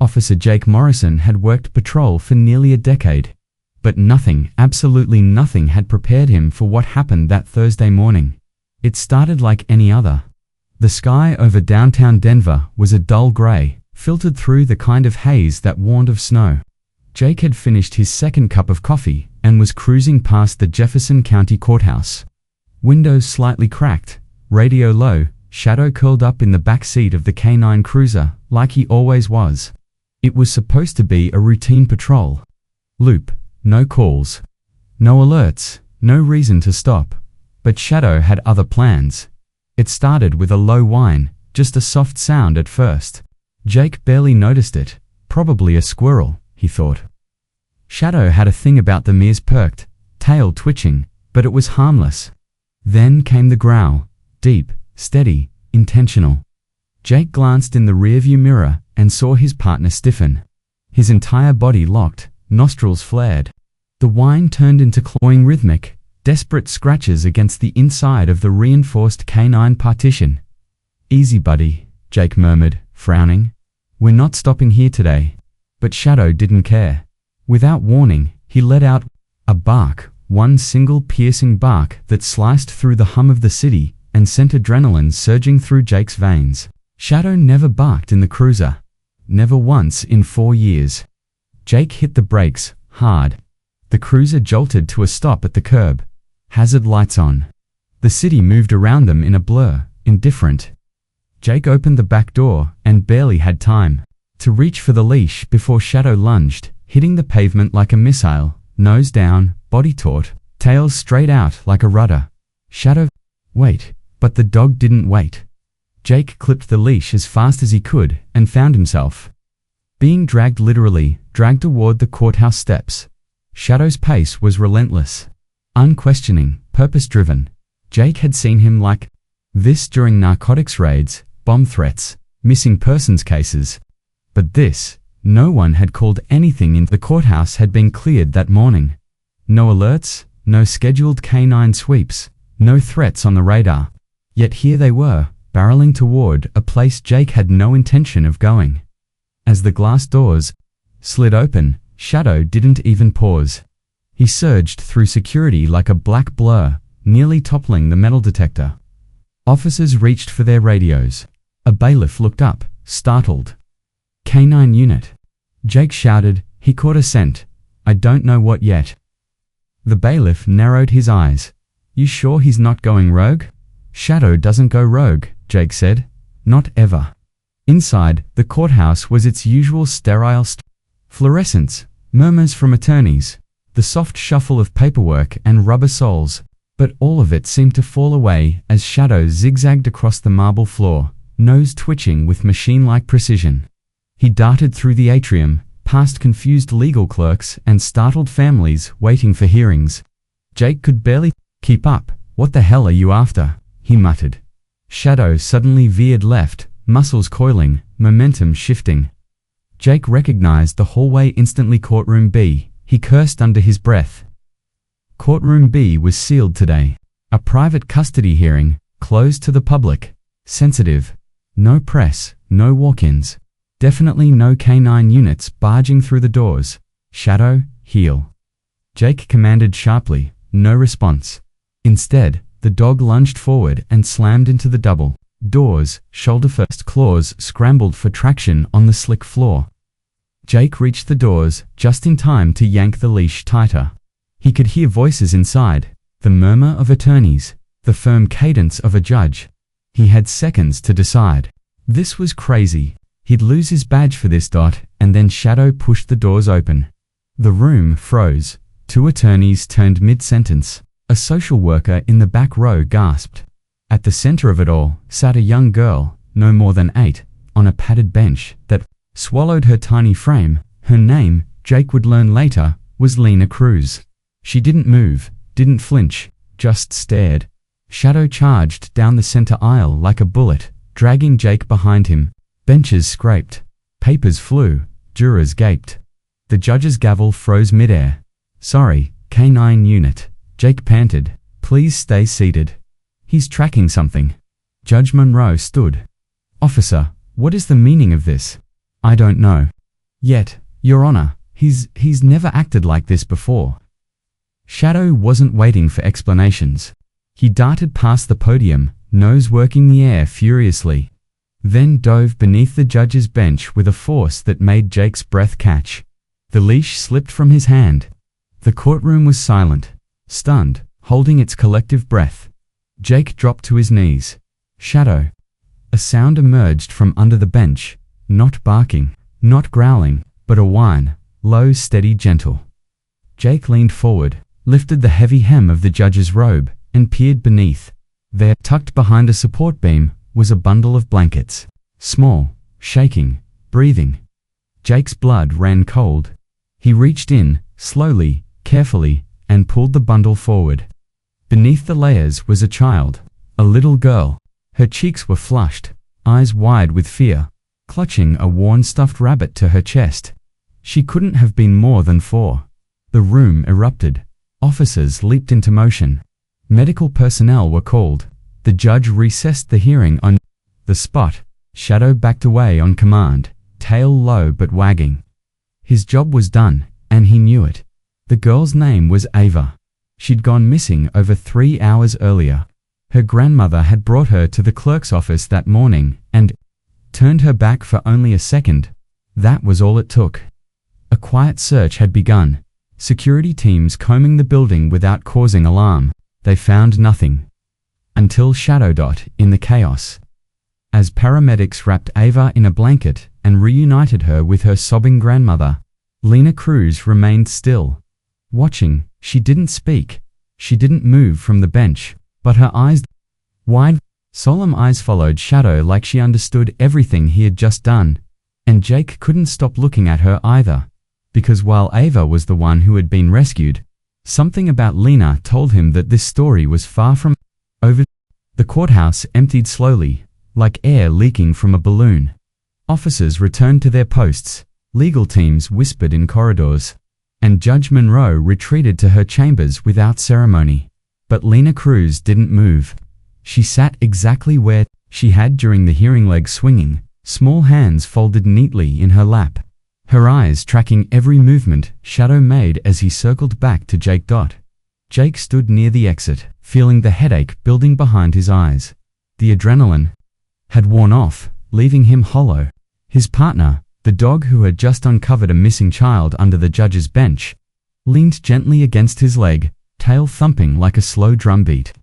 Officer Jake Morrison had worked patrol for nearly a decade. But nothing, absolutely nothing, had prepared him for what happened that Thursday morning. It started like any other. The sky over downtown Denver was a dull gray, filtered through the kind of haze that warned of snow. Jake had finished his second cup of coffee and was cruising past the Jefferson County Courthouse. Windows slightly cracked, radio low, Shadow curled up in the back seat of the K9 cruiser, like he always was. It was supposed to be a routine patrol. Loop, no calls, no alerts, no reason to stop. But Shadow had other plans. It started with a low whine, just a soft sound at first. Jake barely noticed it. Probably a squirrel, he thought. Shadow had a thing about them ears perked, tail twitching, but it was harmless. Then came the growl, deep, steady, intentional. Jake glanced in the rearview mirror and saw his partner stiffen. His entire body locked, nostrils flared. The whine turned into clawing rhythmic, desperate scratches against the inside of the reinforced K9 partition. "Easy, buddy," Jake murmured, frowning. "We're not stopping here today." But Shadow didn't care. Without warning, he let out a bark, one single piercing bark that sliced through the hum of the city and sent adrenaline surging through Jake's veins. Shadow never barked in the cruiser. Never once in 4 years. Jake hit the brakes, hard. The cruiser jolted to a stop at the curb. Hazard lights on. The city moved around them in a blur, indifferent. Jake opened the back door and barely had time to reach for the leash before Shadow lunged, hitting the pavement like a missile, nose down, body taut, tail straight out like a rudder. Shadow... Wait. But the dog didn't wait. Jake clipped the leash as fast as he could and found himself being dragged, literally, dragged toward the courthouse steps. Shadow's pace was relentless. Unquestioning, purpose-driven. Jake had seen him like this during narcotics raids, bomb threats, missing persons cases. But this, no one had called anything in. The courthouse had been cleared that morning. No alerts, no scheduled K9 sweeps, no threats on the radar. Yet here they were, barreling toward a place Jake had no intention of going. As the glass doors slid open, Shadow didn't even pause. He surged through security like a black blur, nearly toppling the metal detector. Officers reached for their radios. A bailiff looked up, startled. "K9 unit." Jake shouted. He caught a scent. "I don't know what yet." The bailiff narrowed his eyes. "You sure he's not going rogue?" "Shadow doesn't go rogue," Jake said. "Not ever." Inside, the courthouse was its usual sterile fluorescence, murmurs from attorneys, the soft shuffle of paperwork and rubber soles. But all of it seemed to fall away as Shadow zigzagged across the marble floor, nose twitching with machine-like precision. He darted through the atrium, past confused legal clerks and startled families waiting for hearings. Jake could barely keep up. "What the hell are you after?" he muttered. Shadow suddenly veered left, muscles coiling, momentum shifting. Jake recognized the hallway instantly. Courtroom B, he cursed under his breath. Courtroom B was sealed today. A private custody hearing, closed to the public. Sensitive. No press, no walk-ins. Definitely no K9 units barging through the doors. Shadow, heel. Jake commanded sharply. No response. Instead, the dog lunged forward and slammed into the double doors. Shoulder-first claws scrambled for traction on the slick floor. Jake reached the doors just in time to yank the leash tighter. He could hear voices inside, the murmur of attorneys, the firm cadence of a judge. He had seconds to decide. This was crazy. He'd lose his badge for this. And then Shadow pushed the doors open. The room froze. 2 attorneys turned mid-sentence. A social worker in the back row gasped. At the center of it all sat a young girl, no more than 8, on a padded bench that swallowed her tiny frame. Her name, Jake would learn later, was Lena Cruz. She didn't move, didn't flinch, just stared. Shadow charged down the center aisle like a bullet, dragging Jake behind him. Benches scraped. Papers flew. Jurors gaped. The judge's gavel froze midair. "Sorry, K9 unit," Jake panted. "Please stay seated. He's tracking something." Judge Monroe stood. "Officer, what is the meaning of this?" "I don't know." Yet, Your Honor, he's never acted like this before. Shadow wasn't waiting for explanations. He darted past the podium, nose working the air furiously, then dove beneath the judge's bench with a force that made Jake's breath catch. The leash slipped from his hand. The courtroom was silent, stunned, holding its collective breath. Jake dropped to his knees. Shadow. A sound emerged from under the bench, not barking, not growling, but a whine, low, steady, gentle. Jake leaned forward, lifted the heavy hem of the judge's robe, and peered beneath. There, tucked behind a support beam, was a bundle of blankets. Small, shaking, breathing. Jake's blood ran cold. He reached in, slowly, carefully, and pulled the bundle forward. Beneath the layers was a child, a little girl. Her cheeks were flushed, eyes wide with fear, clutching a worn stuffed rabbit to her chest. She couldn't have been more than 4. The room erupted. Officers leaped into motion. Medical personnel were called. The judge recessed the hearing on the spot. Shadow backed away on command, tail low but wagging. His job was done, and he knew it. The girl's name was Ava. She'd gone missing over 3 hours earlier. Her grandmother had brought her to the clerk's office that morning and turned her back for only a second. That was all it took. A quiet search had begun. Security teams combing the building without causing alarm. They found nothing. Until Shadow Dot in the chaos. As paramedics wrapped Ava in a blanket and reunited her with her sobbing grandmother, Lena Cruz remained still. Watching, she didn't speak. She didn't move from the bench, but her eyes, wide, solemn eyes, followed Shadow like she understood everything he had just done. And Jake couldn't stop looking at her either, because while Ava was the one who had been rescued, something about Lena told him that this story was far from over. The courthouse emptied slowly, like air leaking from a balloon. Officers returned to their posts, legal teams whispered in corridors, and Judge Monroe retreated to her chambers without ceremony. But Lena Cruz didn't move. She sat exactly where she had during the hearing, legs swinging, small hands folded neatly in her lap, her eyes tracking every movement Shadow made as he circled back to Jake Dot. Jake stood near the exit, feeling the headache building behind his eyes. The adrenaline had worn off, leaving him hollow. His partner, the dog who had just uncovered a missing child under the judge's bench, leaned gently against his leg, tail thumping like a slow drumbeat.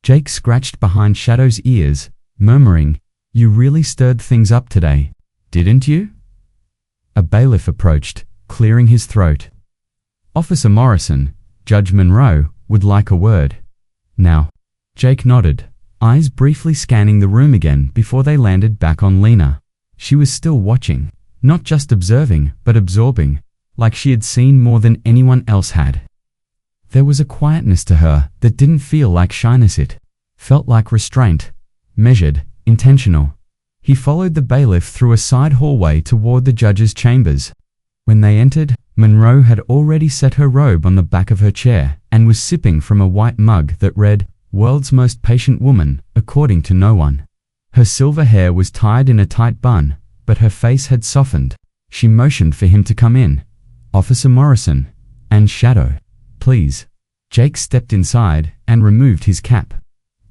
Jake scratched behind Shadow's ears, murmuring, "You really stirred things up today, didn't you?" A bailiff approached, clearing his throat. "Officer Morrison, Judge Monroe would like a word." "Now." Jake nodded, eyes briefly scanning the room again before they landed back on Lena. She was still watching, not just observing, but absorbing, like she had seen more than anyone else had. There was a quietness to her that didn't feel like shyness. It felt like restraint, measured, intentional. He followed the bailiff through a side hallway toward the judge's chambers. When they entered, Monroe had already set her robe on the back of her chair and was sipping from a white mug that read, "World's most patient woman, according to no one." Her silver hair was tied in a tight bun, but her face had softened. She motioned for him to come in. "Officer Morrison and Shadow, please." Jake stepped inside and removed his cap.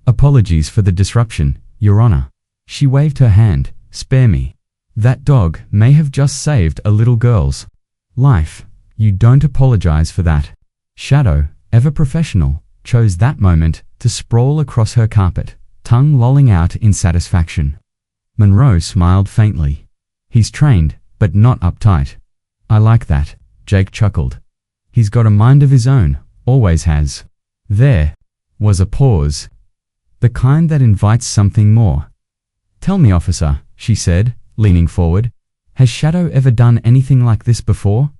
"Apologies for the disruption, Your Honor." She waved her hand. "Spare me. That dog may have just saved a little girl's life. You don't apologize for that." Shadow, ever professional, chose that moment to sprawl across her carpet, tongue lolling out in satisfaction. Monroe smiled faintly. "He's trained, but not uptight." "I like that," Jake chuckled. "He's got a mind of his own, always has." There was a pause, the kind that invites something more. "Tell me, officer," she said, leaning forward, "has Shadow ever done anything like this before?"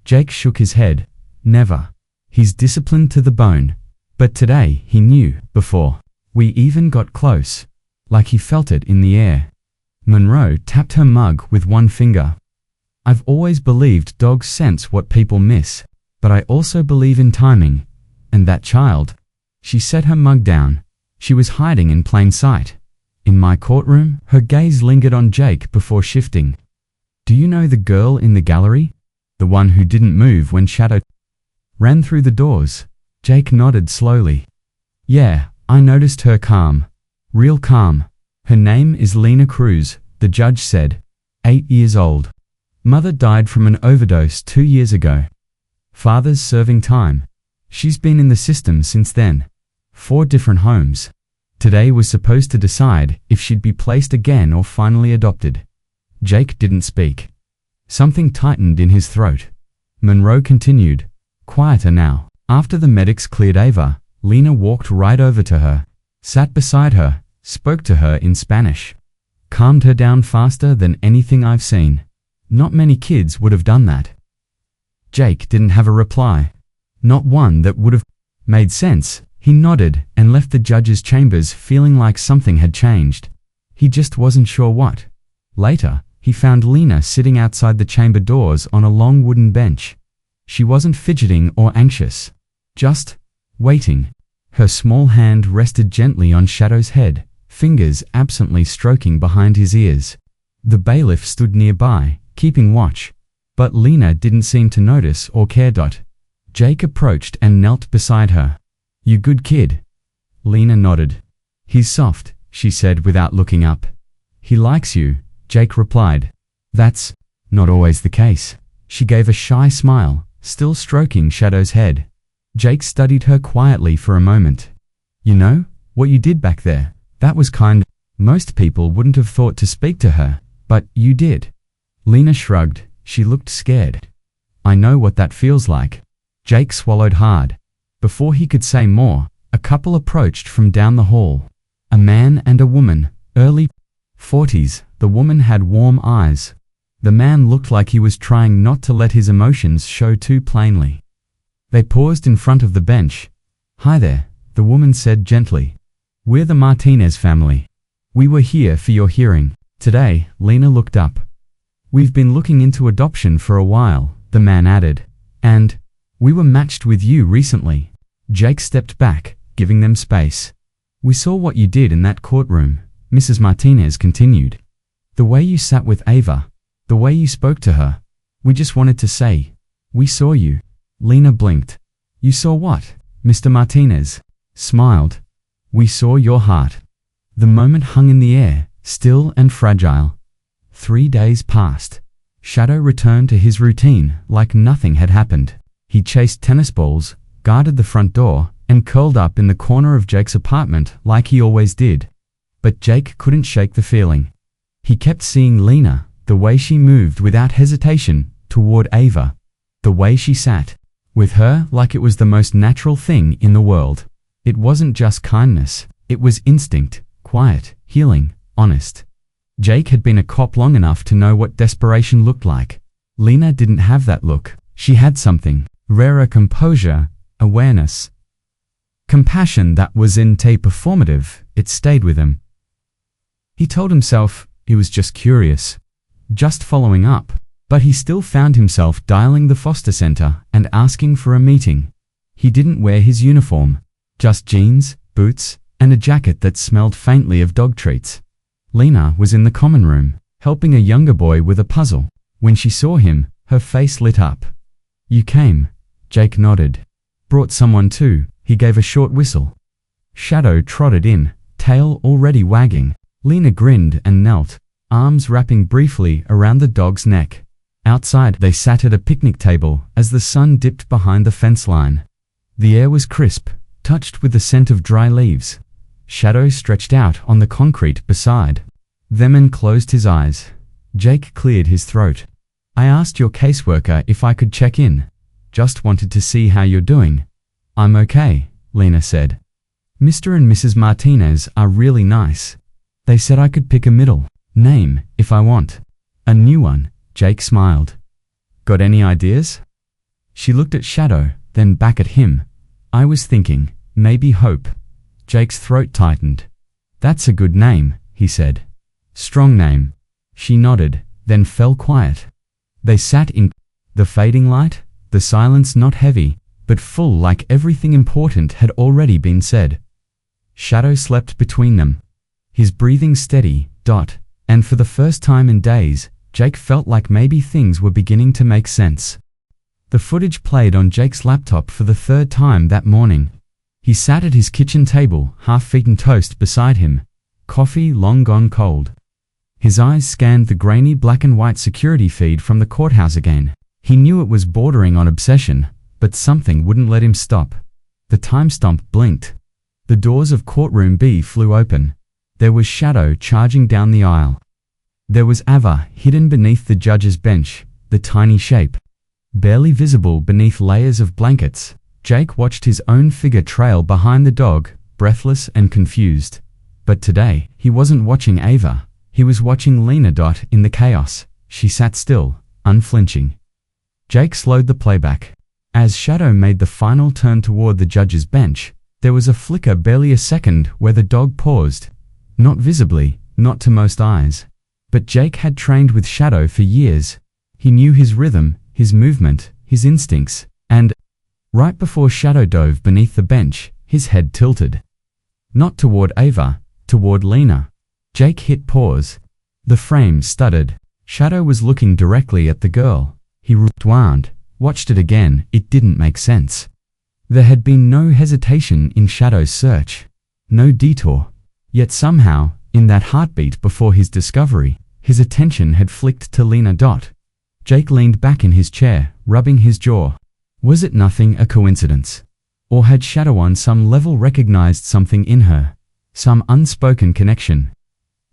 Jake shook his head. "Never. He's disciplined to the bone. But today he knew, before we even got close. Like he felt it in the air." Monroe tapped her mug with one finger. "I've always believed dogs sense what people miss, but I also believe in timing. And that child." She set her mug down. She was hiding in plain sight. In my courtroom, her gaze lingered on Jake before shifting. Do you know the girl in the gallery? The one who didn't move when Shadow ran through the doors? Jake nodded slowly. Yeah, I noticed her calm. Real calm. Her name is Lena Cruz, the judge said. 8 years old. Mother died from an overdose 2 years ago. Father's serving time. She's been in the system since then. 4 different homes. Today was supposed to decide if she'd be placed again or finally adopted. Jake didn't speak. Something tightened in his throat. Monroe continued, quieter now. After the medics cleared Ava, Lena walked right over to her, sat beside her, spoke to her in Spanish. Calmed her down faster than anything I've seen. Not many kids would have done that. Jake didn't have a reply. Not one that would have made sense. He nodded and left the judge's chambers feeling like something had changed. He just wasn't sure what. Later, he found Lena sitting outside the chamber doors on a long wooden bench. She wasn't fidgeting or anxious. Just waiting. Her small hand rested gently on Shadow's head, fingers absently stroking behind his ears. The bailiff stood nearby, keeping watch. But Lena didn't seem to notice or care. Jake approached and knelt beside her. You good kid? Lena nodded. He's soft, she said without looking up. He likes you, Jake replied. That's not always the case. She gave a shy smile, still stroking Shadow's head. Jake studied her quietly for a moment. You know, what you did back there, that was kind. Most people wouldn't have thought to speak to her, but you did. Lena shrugged. She looked scared. I know what that feels like. Jake swallowed hard. Before he could say more, a couple approached from down the hall. A man and a woman, early 40s. The woman had warm eyes. The man looked like he was trying not to let his emotions show too plainly. They paused in front of the bench. Hi there, the woman said gently. We're the Martinez family. We were here for your hearing. Today, Lena looked up. We've been looking into adoption for a while, the man added. And we were matched with you recently. Jake stepped back, giving them space. We saw what you did in that courtroom, Mrs. Martinez continued. The way you sat with Ava, the way you spoke to her. We just wanted to say, we saw you. Lena blinked. You saw what? Mr. Martinez smiled. We saw your heart. The moment hung in the air, still and fragile. 3 days passed. Shadow returned to his routine like nothing had happened. He chased tennis balls, guarded the front door, and curled up in the corner of Jake's apartment like he always did. But Jake couldn't shake the feeling. He kept seeing Lena, the way she moved without hesitation toward Ava, the way she sat with her like it was the most natural thing in the world. It wasn't just kindness, it was instinct, quiet, healing, honest. Jake had been a cop long enough to know what desperation looked like. Lena didn't have that look. She had something, rarer composure, awareness, compassion that wasn't performative. It stayed with him. He told himself he was just curious, just following up, but he still found himself dialing the foster center and asking for a meeting. He didn't wear his uniform, just jeans, boots, and a jacket that smelled faintly of dog treats. Lena was in the common room, helping a younger boy with a puzzle. When she saw him, her face lit up. You came, Jake nodded. Brought someone too, he gave a short whistle. Shadow trotted in, tail already wagging. Lena grinned and knelt, arms wrapping briefly around the dog's neck. Outside, they sat at a picnic table as the sun dipped behind the fence line. The air was crisp, touched with the scent of dry leaves. Shadow stretched out on the concrete beside them and closed his eyes. Jake cleared his throat. I asked your caseworker if I could check in. Just wanted to see how you're doing. I'm okay, Lena said. Mr. and Mrs. Martinez are really nice. They said I could pick a middle name if I want. A new one, Jake smiled. Got any ideas? She looked at Shadow, then back at him. I was thinking, maybe Hope. Jake's throat tightened. That's a good name, he said. Strong name. She nodded, then fell quiet. They sat in the fading light, the silence not heavy, but full like everything important had already been said. Shadow slept between them, his breathing steady, and for the first time in days, Jake felt like maybe things were beginning to make sense. The footage played on Jake's laptop for the third time that morning. He sat at his kitchen table, half-eaten toast beside him, coffee long gone cold. His eyes scanned the grainy black and white security feed from the courthouse again. He knew it was bordering on obsession, but something wouldn't let him stop. The time stamp blinked. The doors of Courtroom B flew open. There was Shadow charging down the aisle. There was Ava hidden beneath the judge's bench, the tiny shape barely visible beneath layers of blankets. Jake watched his own figure trail behind the dog, breathless and confused. But today, he wasn't watching Ava. He was watching Lena. In the chaos, she sat still, unflinching. Jake slowed the playback. As Shadow made the final turn toward the judge's bench, there was a flicker, barely a second, where the dog paused. Not visibly, not to most eyes. But Jake had trained with Shadow for years. He knew his rhythm, his movement, his instincts, and right before Shadow dove beneath the bench, his head tilted. Not toward Ava, toward Lena. Jake hit pause. The frame stuttered. Shadow was looking directly at the girl. He rewound, watched it again. It didn't make sense. There had been no hesitation in Shadow's search. No detour. Yet somehow, in that heartbeat before his discovery, his attention had flicked to Lena. Jake leaned back in his chair, rubbing his jaw. Was it nothing a coincidence? Or had Shadow on some level recognized something in her? Some unspoken connection?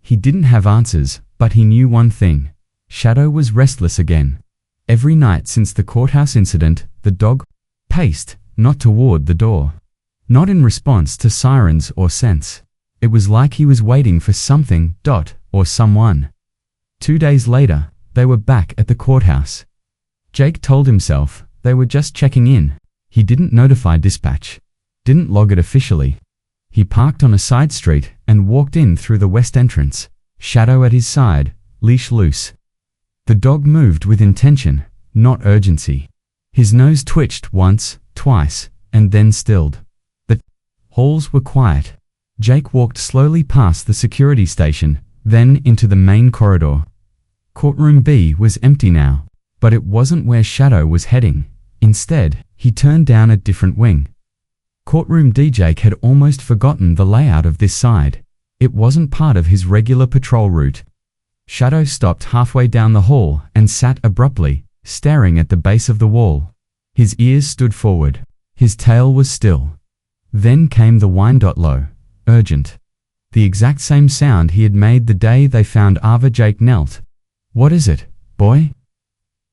He didn't have answers, but he knew one thing. Shadow was restless again. Every night since the courthouse incident, the dog paced, not toward the door. Not in response to sirens or sense. It was like he was waiting for something, or someone. 2 days later, they were back at the courthouse. Jake told himself they were just checking in. He didn't notify dispatch. Didn't log it officially. He parked on a side street and walked in through the west entrance, Shadow at his side, leash loose. The dog moved with intention, not urgency. His nose twitched once, twice, and then stilled. The halls were quiet. Jake walked slowly past the security station, then into the main corridor. Courtroom B was empty now, but it wasn't where Shadow was heading. Instead, he turned down a different wing. Courtroom D. Jake had almost forgotten the layout of this side. It wasn't part of his regular patrol route. Shadow stopped halfway down the hall and sat abruptly, staring at the base of the wall. His ears stood forward. His tail was still. Then came the whine. Low, urgent. The exact same sound he had made the day they found Ava. Jake knelt. "What is it, boy?"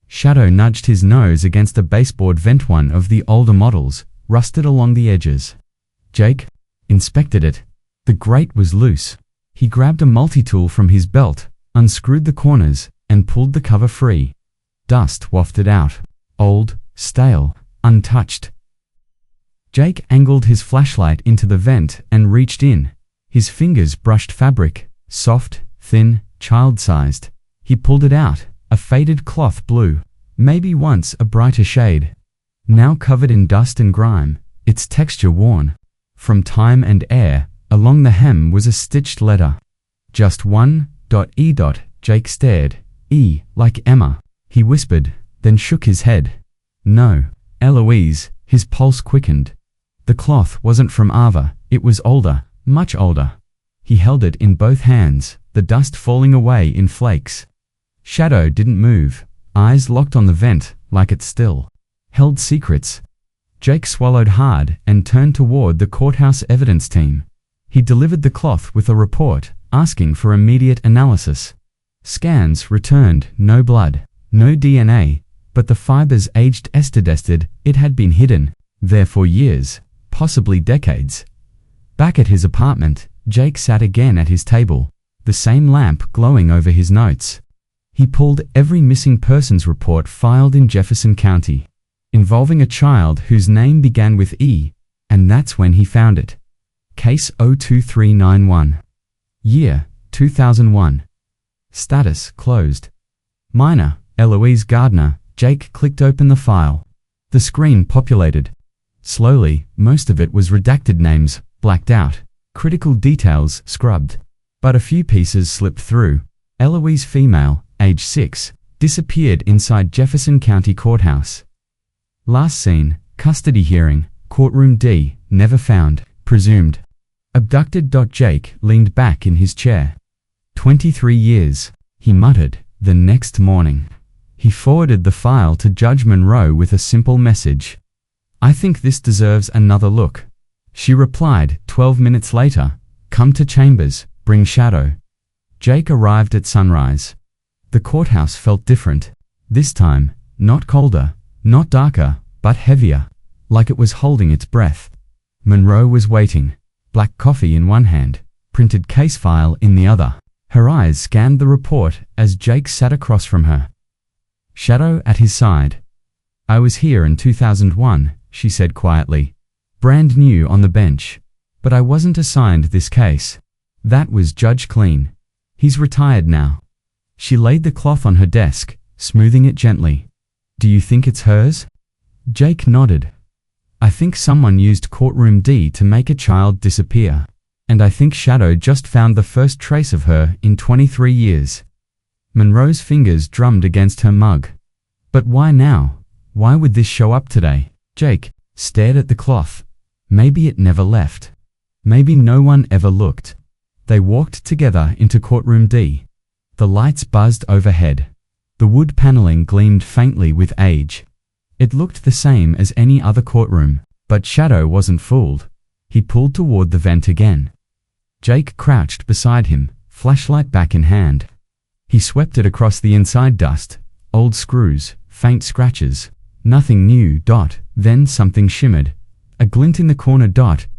Shadow nudged his nose against a baseboard vent, one of the older models, rusted along the edges. Jake inspected it. The grate was loose. He grabbed a multi-tool from his belt, unscrewed the corners, and pulled the cover free. Dust wafted out. Old, stale, untouched. Jake angled his flashlight into the vent and reached in. His fingers brushed fabric, soft, thin, child-sized. He pulled it out, a faded cloth blue, maybe once a brighter shade. Now covered in dust and grime, its texture worn. From time and air, along the hem was a stitched letter. Just one, E. Jake stared. E, like Emma. He whispered, then shook his head. No, Eloise. His pulse quickened. The cloth wasn't from Ava, it was older, much older. He held it in both hands, the dust falling away in flakes. Shadow didn't move, eyes locked on the vent, like it still held secrets. Jake swallowed hard and turned toward the courthouse evidence team. He delivered the cloth with a report, asking for immediate analysis. Scans returned no blood, no DNA, but the fibers aged estidested. It had been hidden there for years, possibly decades. Back at his apartment, Jake sat again at his table, the same lamp glowing over his notes. He pulled every missing persons report filed in Jefferson County, involving a child whose name began with E, and that's when he found it. Case 02391. Year, 2001. Status, closed. Minor, Eloise Gardner. Jake clicked open the file. The screen populated. Slowly, most of it was redacted names, blacked out. Critical details, scrubbed. But a few pieces slipped through. Eloise female, age 6, disappeared inside Jefferson County Courthouse. Last seen, custody hearing, Courtroom D, never found, presumed. Abducted. Jake leaned back in his chair. 23 years, he muttered, the next morning. He forwarded the file to Judge Monroe with a simple message. I think this deserves another look. She replied 12 minutes later, come to chambers, bring Shadow. Jake arrived at sunrise. The courthouse felt different. This time, not colder, not darker, but heavier, like it was holding its breath. Monroe was waiting, black coffee in one hand, printed case file in the other. Her eyes scanned the report as Jake sat across from her. Shadow at his side. I was here in 2001, she said quietly. Brand new on the bench. But I wasn't assigned this case. That was Judge Clean. He's retired now. She laid the cloth on her desk, smoothing it gently. Do you think it's hers? Jake nodded. I think someone used Courtroom D to make a child disappear. And I think Shadow just found the first trace of her in 23 years. Monroe's fingers drummed against her mug. But why now? Why would this show up today? Jake stared at the cloth. Maybe it never left. Maybe no one ever looked. They walked together into Courtroom D. The lights buzzed overhead. The wood paneling gleamed faintly with age. It looked the same as any other courtroom, but Shadow wasn't fooled. He pulled toward the vent again. Jake crouched beside him, flashlight back in hand. He swept it across the inside dust, old screws, faint scratches, nothing new. Then something shimmered. A glint in the corner.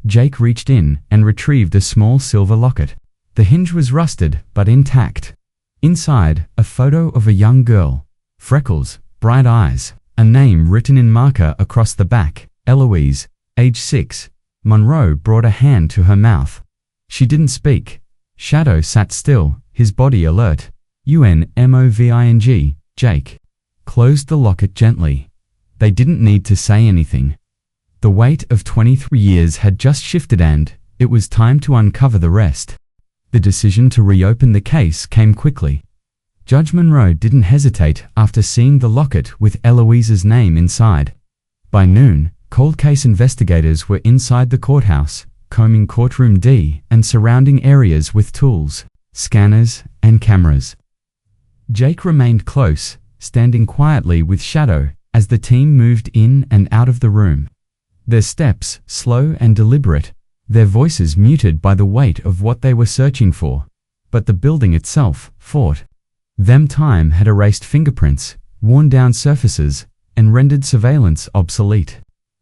Jake reached in and retrieved a small silver locket. The hinge was rusted, but intact. Inside, a photo of a young girl. Freckles, bright eyes, a name written in marker across the back, Eloise, age 6. Monroe brought a hand to her mouth. She didn't speak. Shadow sat still, his body alert. UNMOVING, Jake closed the locket gently. They didn't need to say anything. The weight of 23 years had just shifted and it was time to uncover the rest. The decision to reopen the case came quickly. Judge Monroe didn't hesitate after seeing the locket with Eloise's name inside. By noon, cold case investigators were inside the courthouse, combing Courtroom D and surrounding areas with tools, scanners, and cameras. Jake remained close, standing quietly with Shadow as the team moved in and out of the room. Their steps slow and deliberate, their voices muted by the weight of what they were searching for. But the building itself fought. Time had erased fingerprints, worn down surfaces, and rendered surveillance obsolete.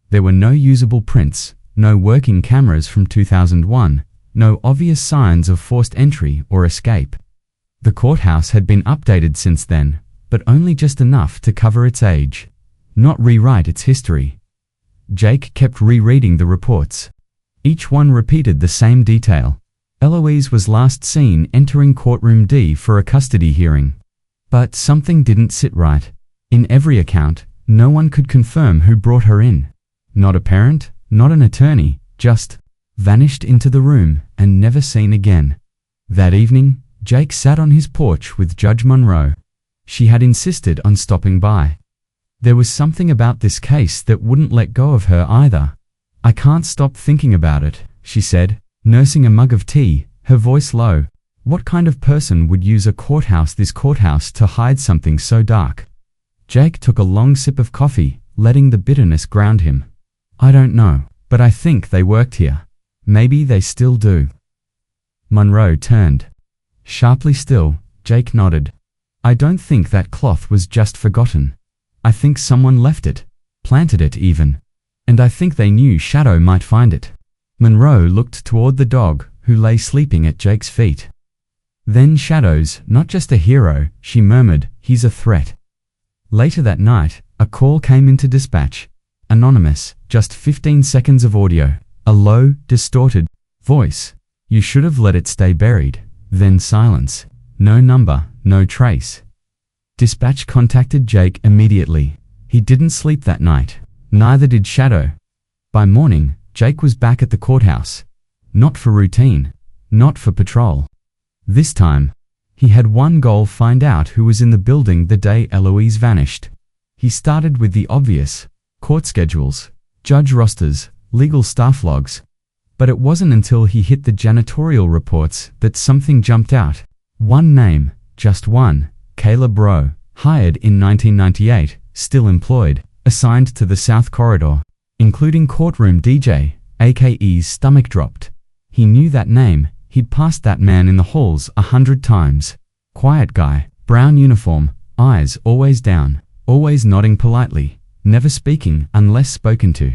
There were no usable prints, no working cameras from 2001, no obvious signs of forced entry or escape. The courthouse had been updated since then, but only just enough to cover its age, not rewrite its history. Jake kept rereading the reports. Each one repeated the same detail. Eloise was last seen entering Courtroom D for a custody hearing. But something didn't sit right. In every account, no one could confirm who brought her in. Not a parent, not an attorney, just vanished into the room and never seen again. That evening, Jake sat on his porch with Judge Monroe. She had insisted on stopping by. There was something about this case that wouldn't let go of her either. I can't stop thinking about it, she said, nursing a mug of tea, her voice low. What kind of person would use this courthouse to hide something so dark? Jake took a long sip of coffee, letting the bitterness ground him. I don't know, but I think they worked here. Maybe they still do. Monroe turned. Sharply still, Jake nodded. I don't think that cloth was just forgotten. I think someone left it, planted it even. And I think they knew Shadow might find it. Monroe looked toward the dog, who lay sleeping at Jake's feet. Then Shadow's not just a hero, she murmured, he's a threat. Later that night, a call came into dispatch. Anonymous, just 15 seconds of audio. A low, distorted voice. You should have let it stay buried. Then silence. No number, no trace. Dispatch contacted Jake immediately. He didn't sleep that night. Neither did Shadow. By morning, Jake was back at the courthouse. Not for routine. Not for patrol. This time, He had one goal: find out who was in the building the day Eloise vanished. He started with the obvious: court schedules, judge rosters, legal staff logs. But it wasn't until he hit the janitorial reports that something jumped out. One name, just one: Caleb Rowe, hired in 1998, still employed, assigned to the South Corridor, including Courtroom DJ, AKE's stomach dropped. He knew that name. He'd passed that man in the halls 100 times. Quiet guy, brown uniform, eyes always down, always nodding politely, never speaking unless spoken to.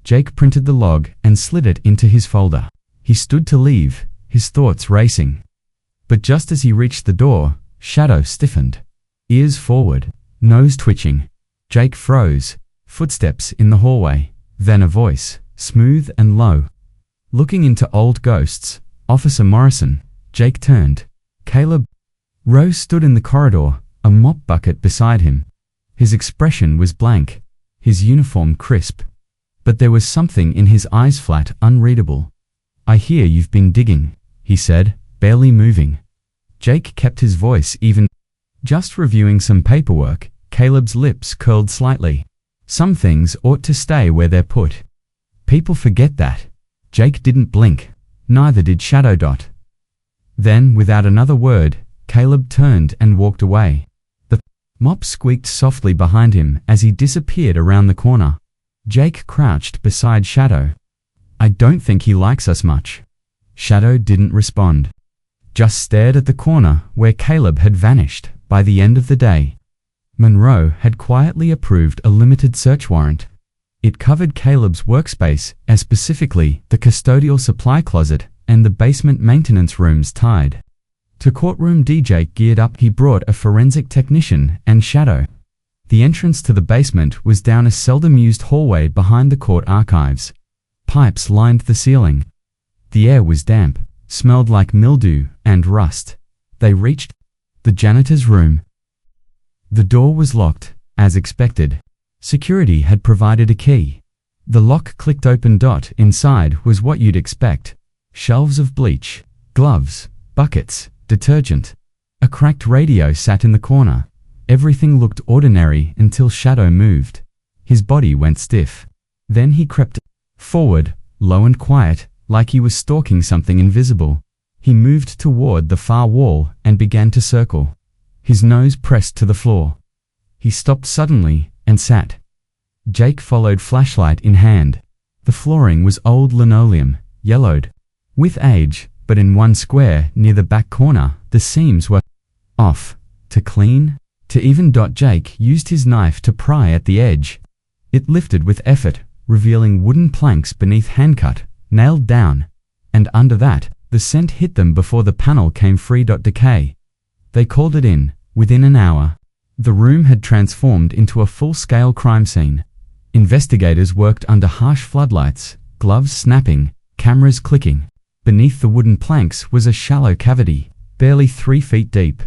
Jake printed the log and slid it into his folder. He stood to leave, his thoughts racing. But just as he reached the door, Shadow stiffened. Ears forward, nose twitching. Jake froze. Footsteps in the hallway, then a voice, smooth and low. Looking into old ghosts, Officer Morrison. Jake turned. Caleb Rowe stood in the corridor, a mop bucket beside him. His expression was blank, his uniform crisp. But there was something in his eyes, flat, unreadable. "I hear you've been digging," he said, barely moving. Jake kept his voice even. "Just reviewing some paperwork." Caleb's lips curled slightly. "Some things ought to stay where they're put. People forget that." Jake didn't blink. Neither did Shadow. Then, without another word, Caleb turned and walked away. The mop squeaked softly behind him as he disappeared around the corner. Jake crouched beside Shadow. "I don't think he likes us much." Shadow didn't respond, just stared at the corner where Caleb had vanished. By the end of the day, Monroe had quietly approved a limited search warrant. It covered Caleb's workspace, as specifically the custodial supply closet and the basement maintenance rooms tied to Courtroom DJ. Geared up, he brought a forensic technician and Shadow. The entrance to the basement was down a seldom-used hallway behind the court archives. Pipes lined the ceiling. The air was damp, smelled like mildew and rust. They reached the janitor's room. The door was locked, as expected. Security had provided a key. The lock clicked open. Inside was what you'd expect. Shelves of bleach, gloves, buckets, detergent. A cracked radio sat in the corner. Everything looked ordinary until Shadow moved. His body went stiff. Then he crept forward, low and quiet, like he was stalking something invisible. He moved toward the far wall and began to circle. His nose pressed to the floor. He stopped suddenly and sat. Jake followed, flashlight in hand. The flooring was old linoleum, yellowed with age, but in one square near the back corner, the seams were off. To clean, to even. Jake used his knife to pry at the edge. It lifted with effort, revealing wooden planks beneath, hand-cut, nailed down, and under that, the scent hit them before the panel came free. Decay. They called it in. Within an hour, the room had transformed into a full-scale crime scene. Investigators worked under harsh floodlights, gloves snapping, cameras clicking. Beneath the wooden planks was a shallow cavity, barely 3 feet deep.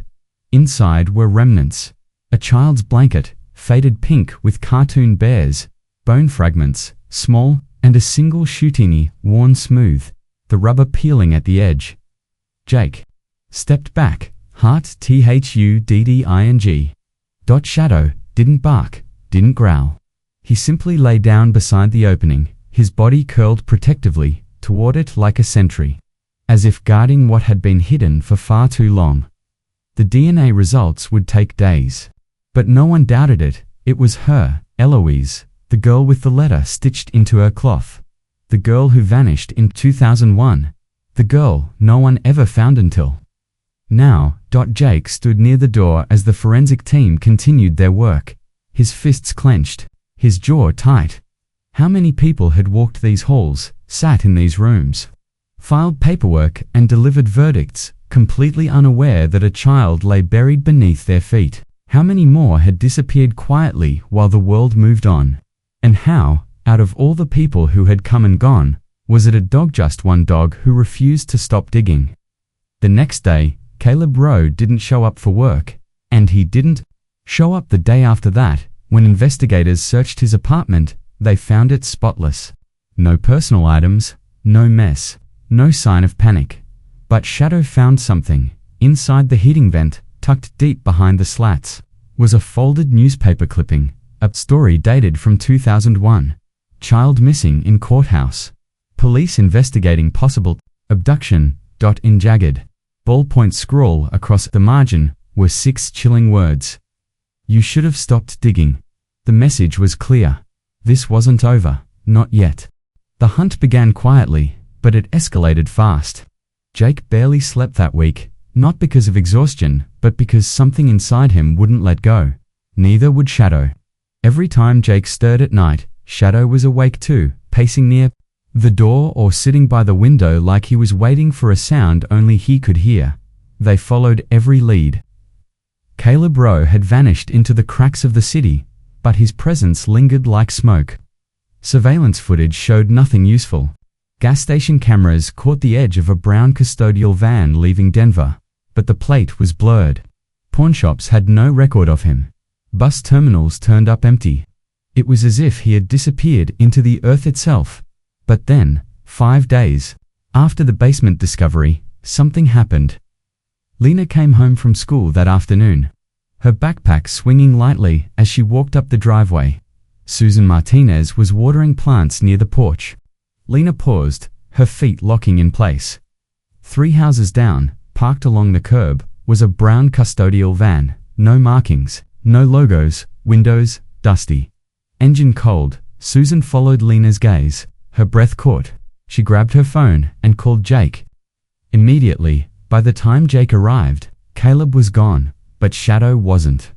Inside were remnants: a child's blanket, faded pink with cartoon bears, bone fragments, small, and a single shootini, worn smooth, the rubber peeling at the edge. Jake stepped back, heart thudding. Shadow didn't bark, didn't growl. He simply lay down beside the opening, his body curled protectively toward it like a sentry, as if guarding what had been hidden for far too long. The DNA results would take days. But no one doubted it. It was her, Eloise, the girl with the letter stitched into her cloth. The girl who vanished in 2001. The girl no one ever found until now. Jake stood near the door as the forensic team continued their work, his fists clenched, his jaw tight. How many people had walked these halls, sat in these rooms, filed paperwork and delivered verdicts, completely unaware that a child lay buried beneath their feet? How many more had disappeared quietly while the world moved on? And how, out of all the people who had come and gone, was it a dog, just one dog, who refused to stop digging? The next day, Caleb Rowe didn't show up for work, and he didn't show up the day after that. When investigators searched his apartment, they found it spotless. No personal items, no mess, no sign of panic. But Shadow found something Inside the heating vent, tucked deep behind the slats, was a folded newspaper clipping, a story dated from 2001. Child missing in courthouse. Police investigating possible abduction. In jagged, ballpoint scrawl across the margin were 6 chilling words. You should have stopped digging. The message was clear. This wasn't over, not yet. The hunt began quietly, but it escalated fast. Jake barely slept that week, not because of exhaustion, but because something inside him wouldn't let go. Neither would Shadow. Every time Jake stirred at night, Shadow was awake too, pacing near the door or sitting by the window like he was waiting for a sound only he could hear. They followed every lead. Caleb Rowe had vanished into the cracks of the city, but his presence lingered like smoke. Surveillance footage showed nothing useful. Gas station cameras caught the edge of a brown custodial van leaving Denver, but the plate was blurred. Pawnshops had no record of him. Bus terminals turned up empty. It was as if he had disappeared into the earth itself. But then, 5 days after the basement discovery, something happened. Lena came home from school that afternoon, her backpack swinging lightly as she walked up the driveway. Susan Martinez was watering plants near the porch. Lena paused, her feet locking in place. 3 houses down, parked along the curb, was a brown custodial van. No markings, no logos, windows dusty. Engine cold. Susan followed Lena's gaze. Her breath caught. She grabbed her phone and called Jake. Immediately, by the time Jake arrived, Caleb was gone, but Shadow wasn't.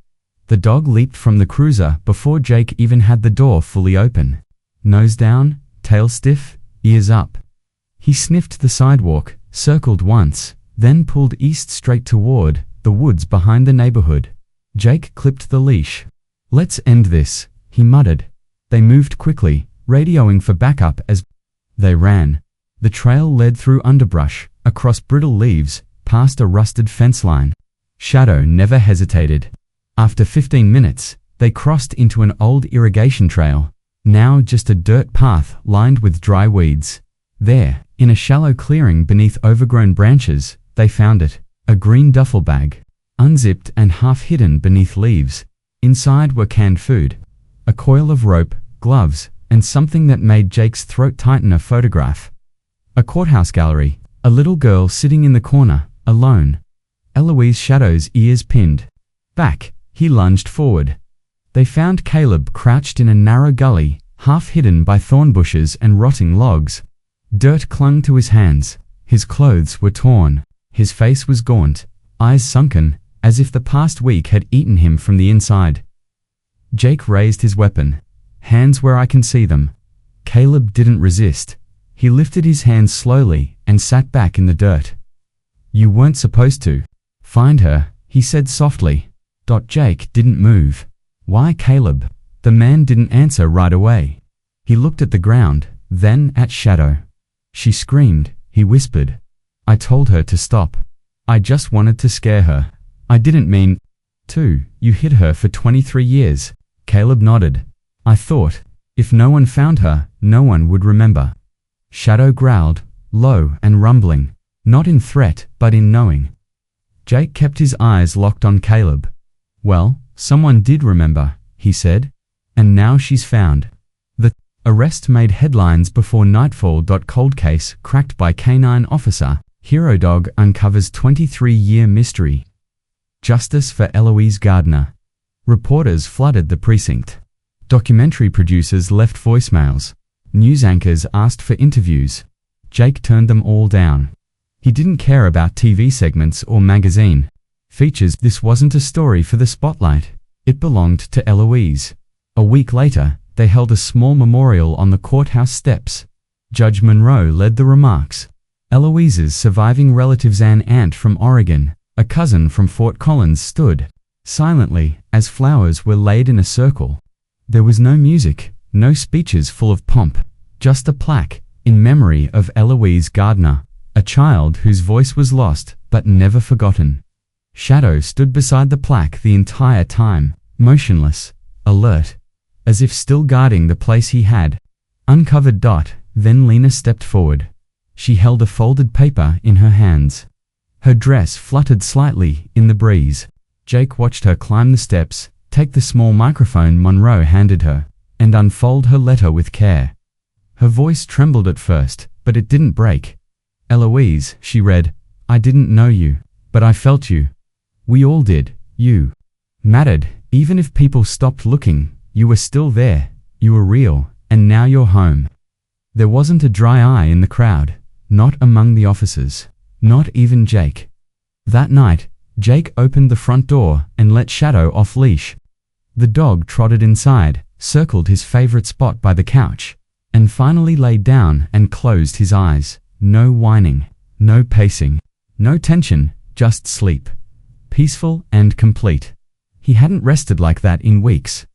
The dog leaped from the cruiser before Jake even had the door fully open. Nose down, tail stiff, ears up. He sniffed the sidewalk, circled once, then pulled east straight toward the woods behind the neighborhood. Jake clipped the leash. Let's end this, he muttered. They moved quickly, radioing for backup as they ran. The trail led through underbrush, across brittle leaves, past a rusted fence line. Shadow never hesitated. After 15 minutes, they crossed into an old irrigation trail, now just a dirt path lined with dry weeds. There, in a shallow clearing beneath overgrown branches, they found it, a green duffel bag, unzipped and half hidden beneath leaves. Inside were canned food, a coil of rope, gloves, and something that made Jake's throat tighten: a photograph. A courthouse gallery, a little girl sitting in the corner, alone. Eloise Shadow's ears pinned back. He lunged forward. They found Caleb crouched in a narrow gully, half hidden by thorn bushes and rotting logs. Dirt clung to his hands. His clothes were torn. His face was gaunt, eyes sunken, as if the past week had eaten him from the inside. Jake raised his weapon. Hands where I can see them. Caleb didn't resist. He lifted his hands slowly and sat back in the dirt. You weren't supposed to find her, he said softly. Jake didn't move. Why, Caleb? The man didn't answer right away. He looked at the ground, then at Shadow. She screamed, he whispered. I told her to stop. I just wanted to scare her. I didn't mean to. You hid her for 23 years. Caleb nodded. I thought, if no one found her, no one would remember. Shadow growled, low and rumbling, not in threat, but in knowing. Jake kept his eyes locked on Caleb. Well, someone did remember, he said. And now she's found. The arrest made headlines before nightfall. Cold case cracked by canine officer. Hero dog uncovers 23-year mystery. Justice for Eloise Gardner. Reporters flooded the precinct. Documentary producers left voicemails. News anchors asked for interviews. Jake turned them all down. He didn't care about TV segments or magazine features. This wasn't a story for the spotlight. It belonged to Eloise. A week later, they held a small memorial on the courthouse steps. Judge Monroe led the remarks. Eloise's surviving relatives, an aunt from Oregon, a cousin from Fort Collins, stood silently as flowers were laid in a circle. There was no music, no speeches full of pomp, just a plaque in memory of Eloise Gardner, a child whose voice was lost but never forgotten. Shadow stood beside the plaque the entire time, motionless, alert, as if still guarding the place he had uncovered. Then Lena stepped forward. She held a folded paper in her hands. Her dress fluttered slightly in the breeze. Jake watched her climb the steps, take the small microphone Monroe handed her, and unfold her letter with care. Her voice trembled at first, but it didn't break. "Eloise," she read, "I didn't know you, but I felt you. We all did. You mattered. Even if people stopped looking, you were still there. You were real, and now you're home." There wasn't a dry eye in the crowd, not among the officers, not even Jake. That night, Jake opened the front door and let Shadow off leash. The dog trotted inside, circled his favorite spot by the couch, and finally laid down and closed his eyes. No whining, no pacing, no tension, just sleep. Peaceful and complete. He hadn't rested like that in weeks.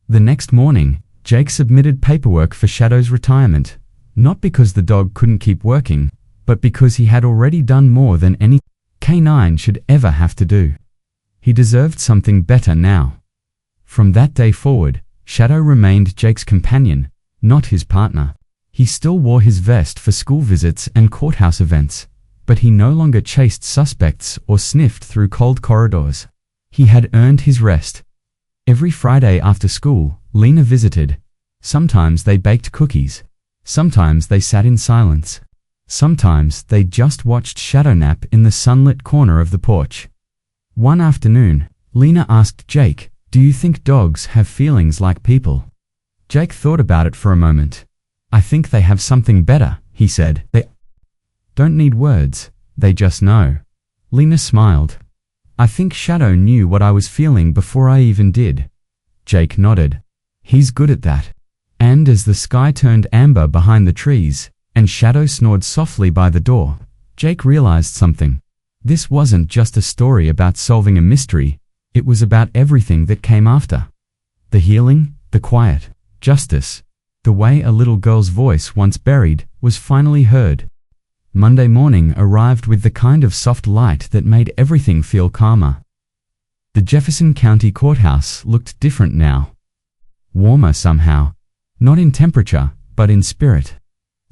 The next morning, Jake submitted paperwork for Shadow's retirement, not because the dog couldn't keep working, but because he had already done more than any canine should ever have to do. He deserved something better now. From that day forward, Shadow remained Jake's companion, not his partner. He still wore his vest for school visits and courthouse events, but he no longer chased suspects or sniffed through cold corridors. He had earned his rest. Every Friday after school, Lena visited. Sometimes they baked cookies. Sometimes they sat in silence. Sometimes they just watched Shadow nap in the sunlit corner of the porch. One afternoon, Lena asked Jake, "Do you think dogs have feelings like people?" Jake thought about it for a moment. "I think they have something better," he said. "They don't need words, they just know." Lena smiled. "I think Shadow knew what I was feeling before I even did." Jake nodded. "He's good at that." And as the sky turned amber behind the trees, and Shadow snored softly by the door, Jake realized something. This wasn't just a story about solving a mystery, it was about everything that came after. The healing, the quiet, justice, the way a little girl's voice once buried was finally heard. Monday morning arrived with the kind of soft light that made everything feel calmer. The Jefferson County Courthouse looked different now. Warmer somehow, not in temperature, but in spirit.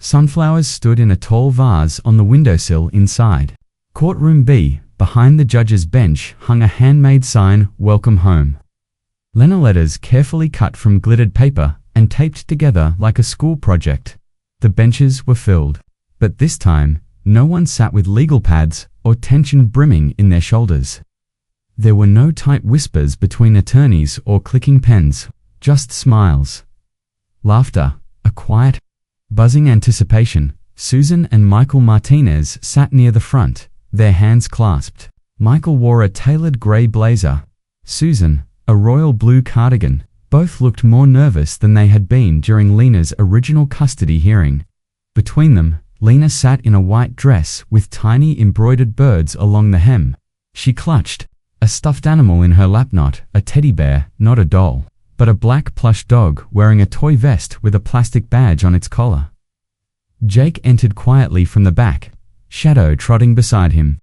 Sunflowers stood in a tall vase on the windowsill inside. Courtroom B, behind the judge's bench, hung a handmade sign, "Welcome Home." Letters carefully cut from glittered paper and taped together like a school project. The benches were filled, but this time, no one sat with legal pads or tension brimming in their shoulders. There were no tight whispers between attorneys or clicking pens, just smiles. Laughter, a quiet, buzzing anticipation. Susan and Michael Martinez sat near the front, their hands clasped. Michael wore a tailored gray blazer. Susan, a royal blue cardigan. Both looked more nervous than they had been during Lena's original custody hearing. Between them, Lena sat in a white dress with tiny embroidered birds along the hem. She clutched a stuffed animal in her lap, not a teddy bear, not a doll, but a black plush dog wearing a toy vest with a plastic badge on its collar. Jake entered quietly from the back, Shadow trotting beside him.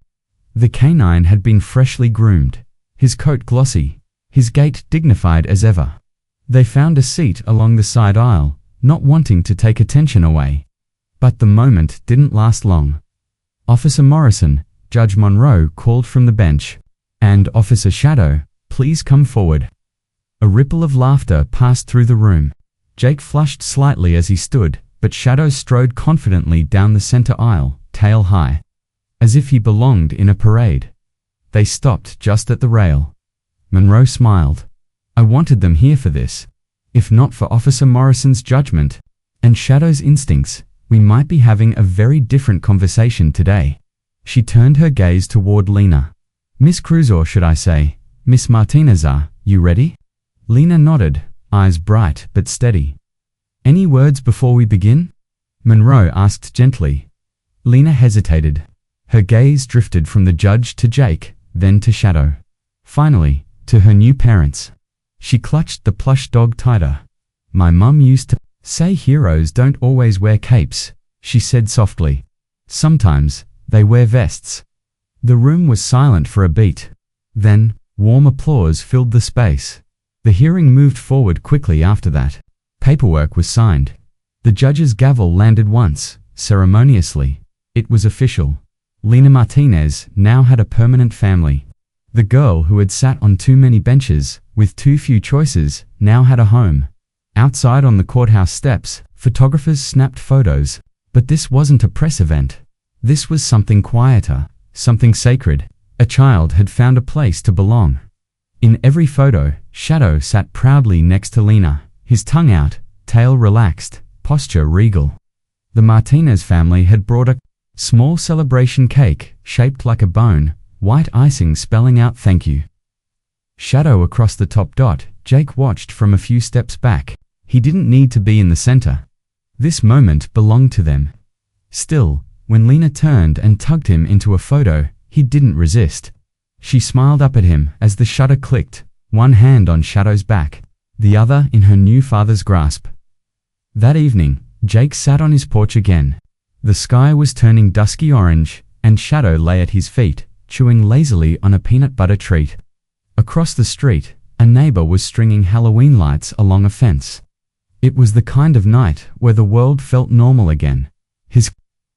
The canine had been freshly groomed, his coat glossy, his gait dignified as ever. They found a seat along the side aisle, not wanting to take attention away. But the moment didn't last long. "Officer Morrison," Judge Monroe called from the bench, and "Officer Shadow, please come forward." A ripple of laughter passed through the room. Jake flushed slightly as he stood, but Shadow strode confidently down the center aisle, tail high, as if he belonged in a parade. They stopped just at the rail. Monroe smiled. "I wanted them here for this. If not for Officer Morrison's judgment and Shadow's instincts, we might be having a very different conversation today." She turned her gaze toward Lena. "Miss Cruz, or should I say, Miss Martinez, are you ready?" Lena nodded, eyes bright but steady. "Any words before we begin?" Monroe asked gently. Lena hesitated. Her gaze drifted from the judge to Jake, then to Shadow. Finally, to her new parents. She clutched the plush dog tighter. "My mum used to say heroes don't always wear capes," she said softly. "Sometimes, they wear vests." The room was silent for a beat. Then, warm applause filled the space. The hearing moved forward quickly after that. Paperwork was signed. The judge's gavel landed once, ceremoniously. It was official. Lena Martinez now had a permanent family. The girl who had sat on too many benches, with too few choices, now had a home. Outside on the courthouse steps, photographers snapped photos. But this wasn't a press event. This was something quieter, something sacred. A child had found a place to belong. In every photo, Shadow sat proudly next to Lena, his tongue out, tail relaxed, posture regal. The Martinez family had brought a small celebration cake, shaped like a bone, white icing spelling out thank you. Shadow across the top dot, Jake watched from a few steps back. He didn't need to be in the center. This moment belonged to them. Still, when Lena turned and tugged him into a photo, he didn't resist. She smiled up at him as the shutter clicked, one hand on Shadow's back, the other in her new father's grasp. That evening, Jake sat on his porch again. The sky was turning dusky orange, and Shadow lay at his feet, chewing lazily on a peanut butter treat. Across the street, a neighbor was stringing Halloween lights along a fence. It was the kind of night where the world felt normal again. His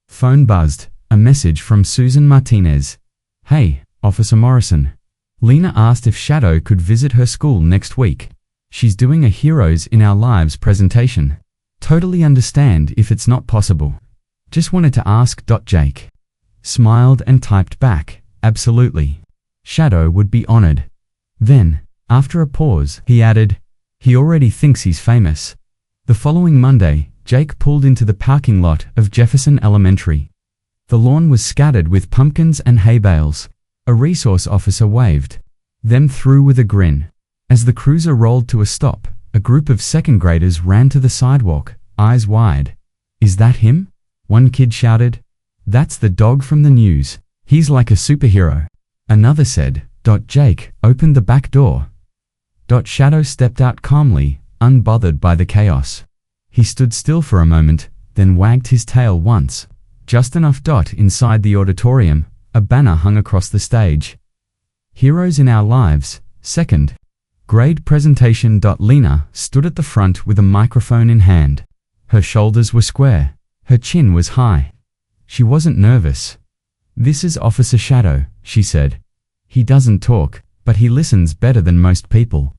phone buzzed, a message from Susan Martinez. "Hey, Officer Morrison." Lena asked if Shadow could visit her school next week. "She's doing a Heroes in Our Lives presentation. Totally understand if it's not possible. Just wanted to ask." Jake smiled and typed back, "Absolutely. Shadow would be honored." Then, after a pause, he added, "He already thinks he's famous." The following Monday, Jake pulled into the parking lot of Jefferson Elementary. The lawn was scattered with pumpkins and hay bales. A resource officer waved them through with a grin. As the cruiser rolled to a stop, a group of second graders ran to the sidewalk, eyes wide. "Is that him?" one kid shouted. "That's the dog from the news. He's like a superhero." Another said. Jake opened the back door. Shadow stepped out calmly, unbothered by the chaos. He stood still for a moment, then wagged his tail once. Just enough. Inside the auditorium, a banner hung across the stage. "Heroes in Our Lives, second grade presentation." Lena stood at the front with a microphone in hand. Her shoulders were square. Her chin was high. She wasn't nervous. "This is Officer Shadow," she said. "He doesn't talk, but he listens better than most people."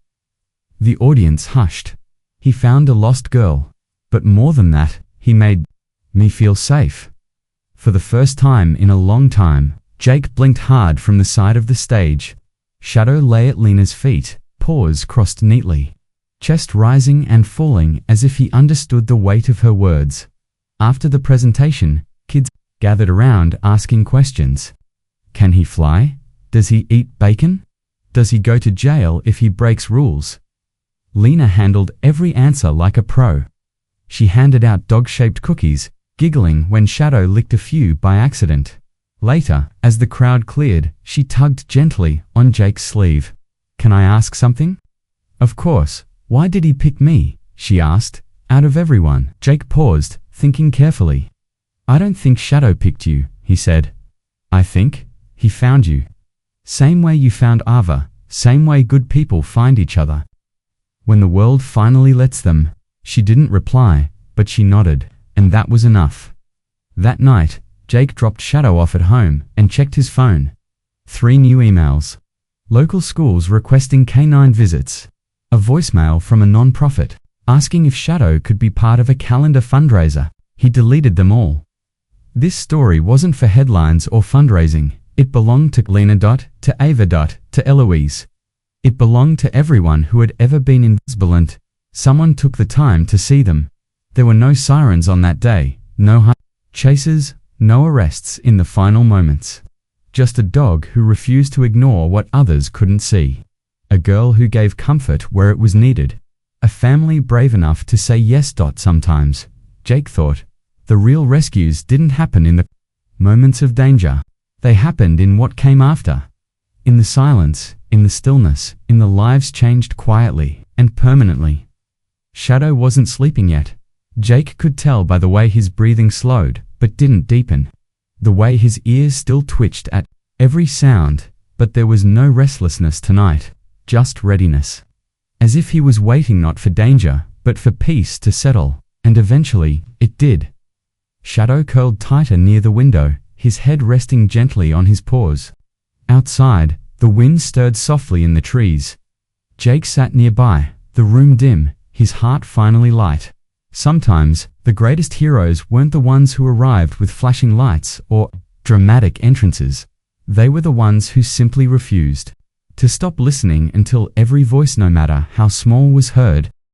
The audience hushed. "He found a lost girl. But more than that, he made me feel safe." For the first time in a long time, Jake blinked hard from the side of the stage. Shadow lay at Lena's feet, paws crossed neatly, chest rising and falling as if he understood the weight of her words. After the presentation, kids gathered around asking questions. Can he fly? Does he eat bacon? Does he go to jail if he breaks rules? Lena handled every answer like a pro. She handed out dog-shaped cookies, giggling when Shadow licked a few by accident. Later, as the crowd cleared, she tugged gently on Jake's sleeve. "Can I ask something?" "Of course. Why did he pick me?" she asked. "Out of everyone." Jake paused, thinking carefully. "I don't think Shadow picked you," he said. "I think he found you. Same way you found Ava, same way good people find each other. When the world finally lets them." She didn't reply, but she nodded, and that was enough. That night, Jake dropped Shadow off at home and checked his phone. 3 new emails. Local schools requesting canine visits. A voicemail from a non-profit, asking if Shadow could be part of a calendar fundraiser. He deleted them all. This story wasn't for headlines or fundraising. It belonged to Lena. To Ava. To Eloise. It belonged to everyone who had ever been invisible. Someone took the time to see them. There were no sirens on that day, no chases, no arrests in the final moments. Just a dog who refused to ignore what others couldn't see. A girl who gave comfort where it was needed. A family brave enough to say yes. Sometimes, Jake thought, the real rescues didn't happen in the moments of danger. They happened in what came after. In the silence, in the stillness, in the lives changed quietly and permanently. Shadow wasn't sleeping yet. Jake could tell by the way his breathing slowed, but didn't deepen. The way his ears still twitched at every sound, but there was no restlessness tonight, just readiness. As if he was waiting not for danger, but for peace to settle, and eventually, it did. Shadow curled tighter near the window, his head resting gently on his paws. Outside, the wind stirred softly in the trees. Jake sat nearby, the room dim, his heart finally light. Sometimes, the greatest heroes weren't the ones who arrived with flashing lights or dramatic entrances. They were the ones who simply refused to stop listening until every voice, no matter how small, was heard.